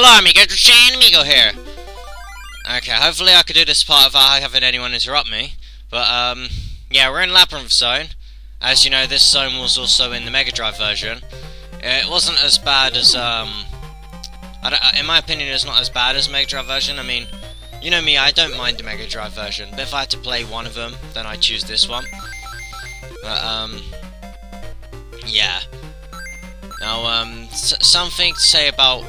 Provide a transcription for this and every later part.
Hello amigos, RadiShineAmigo here! Okay, hopefully I could do this part without having anyone interrupt me. But, yeah, we're in Labyrinth Zone. As you know, this zone was also in the Mega Drive version. It wasn't as bad as, in my opinion, it's not as bad as Mega Drive version. I mean, you know me, I don't mind the Mega Drive version, but if I had to play one of them, then I'd choose this one. But, yeah. Now, something to say about...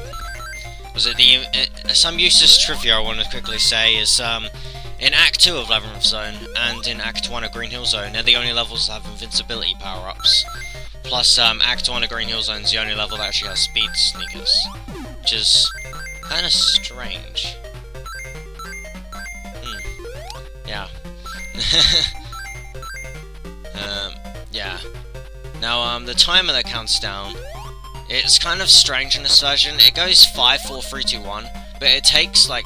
some useless trivia I want to quickly say is, in Act 2 of Labyrinth Zone and in Act 1 of Green Hill Zone, they're the only levels that have invincibility power-ups. Plus, Act 1 of Green Hill Zone is the only level that actually has speed sneakers, which is kind of strange. Yeah. Yeah. Now, the timer that counts down, it's kind of strange in this version. It goes 5, 4, 3, 2, 1, but it takes like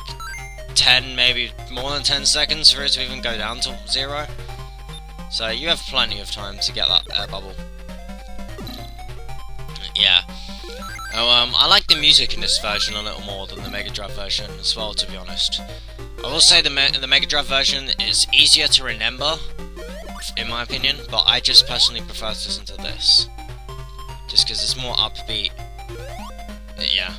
10, maybe more than 10 seconds for it to even go down to 0. So you have plenty of time to get that air bubble. Yeah. Oh, I like the music in this version a little more than the Mega Drive version as well, to be honest. I will say the Mega Drive version is easier to remember, in my opinion, but I just personally prefer to listen to this. Just because it's more upbeat. Yeah.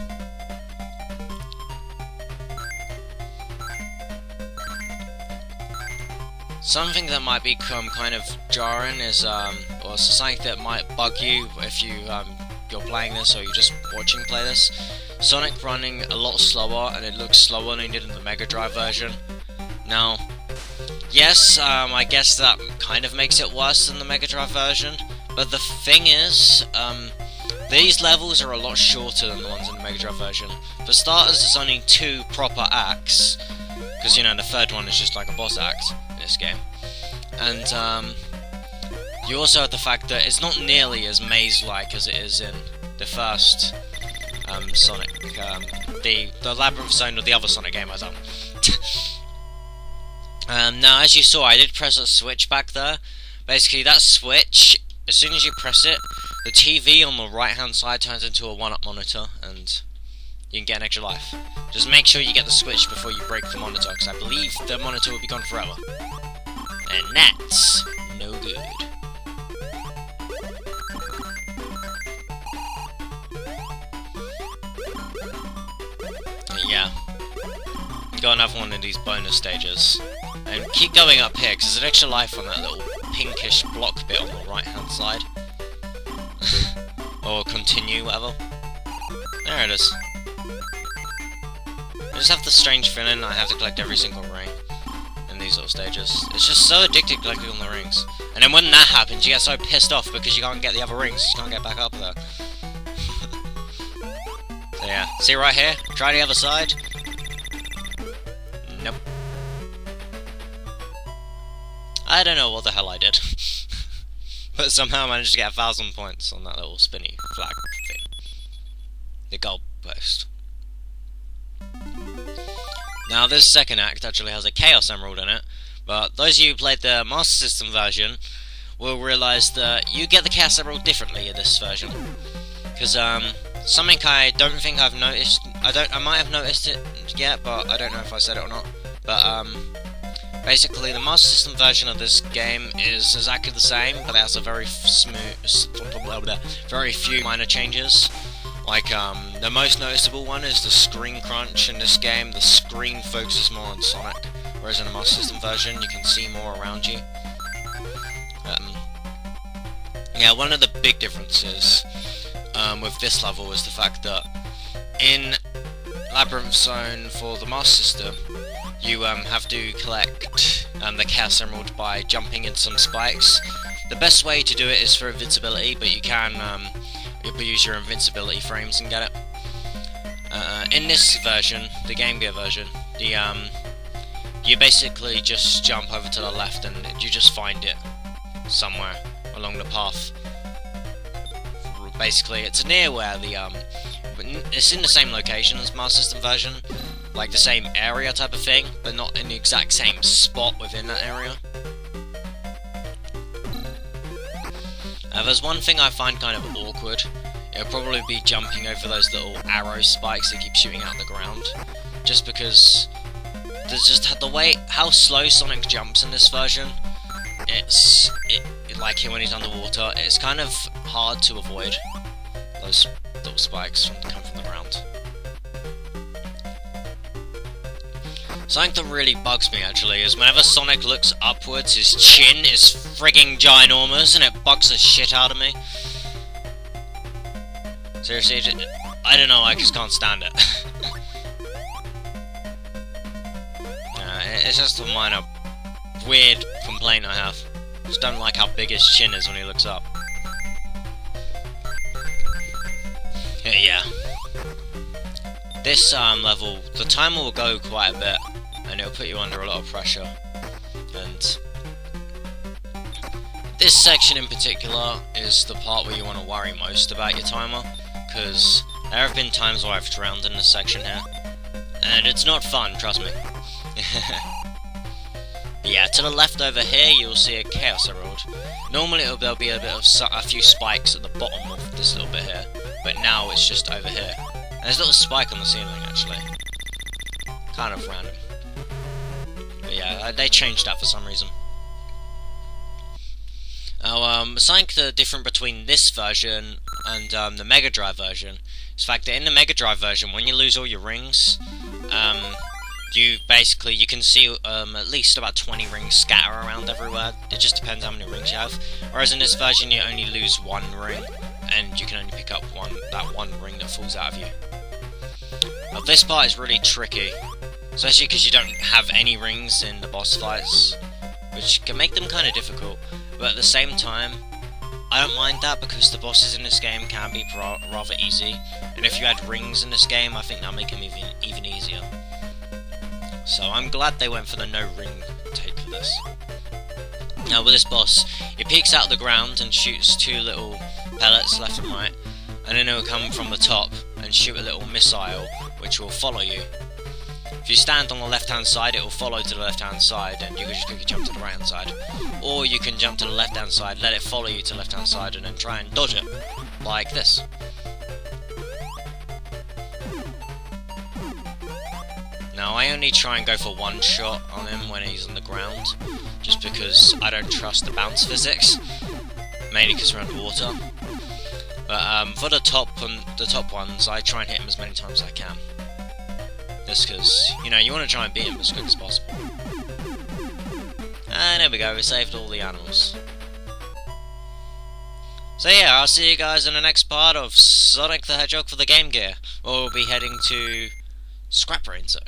Something that might become kind of jarring is, or something that might bug you if you're playing this or you're just watching play this. Sonic running a lot slower, and it looks slower than he did in the Mega Drive version. Now, yes, I guess that kind of makes it worse than the Mega Drive version. But the thing is, these levels are a lot shorter than the ones in the Mega Drive version. For starters, there's only 2 proper acts, because, you know, the third one is just like a boss act in this game. And, you also have the fact that it's not nearly as maze-like as it is in the first, Sonic, the Labyrinth Zone or the other Sonic game I've done. Now, as you saw, I did press a switch back there. Basically, that switch, as soon as you press it, the TV on the right-hand side turns into a 1-up monitor, and you can get an extra life. Just make sure you get the switch before you break the monitor, because I believe the monitor will be gone forever. And that's no good. Yeah. Got another one of these bonus stages. And keep going up here, because there's an extra life on that little pinkish block bit on the right hand side. Or continue, whatever. There it is. I just have the strange feeling I have to collect every single ring in these little stages. It's just so addictive collecting all the rings. And then when that happens, you get so pissed off because you can't get the other rings, you can't get back up there. So yeah, see right here? Try the other side. Nope. I don't know what the hell I did. But somehow I managed to get 1,000 points on that little spinny flag thing. The goal post. Now this second act actually has a Chaos Emerald in it, but those of you who played the Master System version will realise that you get the Chaos Emerald differently in this version. Because something I don't think I've noticed, I might have noticed it yet, but I don't know if I said it or not. But basically, the Master System version of this game is exactly the same, but it has a very very few minor changes. Like, the most noticeable one is the screen crunch in this game. The screen focuses more on Sonic, whereas in the Master System version, you can see more around you. Yeah, one of the big differences with this level is the fact that in Labyrinth Zone for the Master System, you have to collect the Chaos Emerald by jumping in some spikes. The best way to do it is for invincibility, but you can use your invincibility frames and get it. In this version, the Game Gear version, you basically just jump over to the left and you just find it somewhere along the path. Basically, it's near where it's in the same location as Master System version, like the same area type of thing, but not in the exact same spot within that area. There's one thing I find kind of awkward it'll probably be jumping over those little arrow spikes that keep shooting out the ground. Just because there's just the way how slow Sonic jumps in this version. Like when he's underwater, it's kind of hard to avoid those little spikes that come from the ground. Something that really bugs me actually is whenever Sonic looks upwards, his chin is frigging ginormous and it bugs the shit out of me. Seriously, I don't know, I just can't stand it. It's just a minor, weird complaint I have. Just don't like how big his chin is when he looks up. Yeah. This level, the timer will go quite a bit, and it'll put you under a lot of pressure. And this section in particular is the part where you want to worry most about your timer, because there have been times where I've drowned in this section here, and it's not fun, trust me. But yeah, to the left over here you'll see a Chaos Emerald. Normally there'll be a few spikes at the bottom of this little bit here, but now it's just over here. And there's a little spike on the ceiling actually. Kind of random. But yeah, they changed that for some reason. Now, something different between this version and the Mega Drive version is the fact that in the Mega Drive version, when you lose all your rings, you can see at least about 20 rings scatter around everywhere. It just depends how many rings you have. Whereas in this version, you only lose one ring, and you can only pick up that one ring that falls out of you. Now, this part is really tricky, especially because you don't have any rings in the boss fights, which can make them kind of difficult. But at the same time, I don't mind that because the bosses in this game can be rather easy, and if you had rings in this game, I think that'll make them even easier. So I'm glad they went for the no ring take for this. Now with this boss, he peeks out of the ground and shoots two little pellets left and right, and then he'll come from the top and shoot a little missile which will follow you. If you stand on the left hand side, it will follow to the left hand side and you can just quickly jump to the right hand side. Or you can jump to the left hand side, let it follow you to the left hand side and then try and dodge it, like this. Now I only try and go for one shot on him when he's on the ground, just because I don't trust the bounce physics, mainly because we're underwater. But for the top ones, I try and hit him as many times as I can. Just because, you know, you want to try and beat him as quick as possible. And there we go, we saved all the animals. So yeah, I'll see you guys in the next part of Sonic the Hedgehog for the Game Gear, where we'll be heading to Scrap Brain Zone.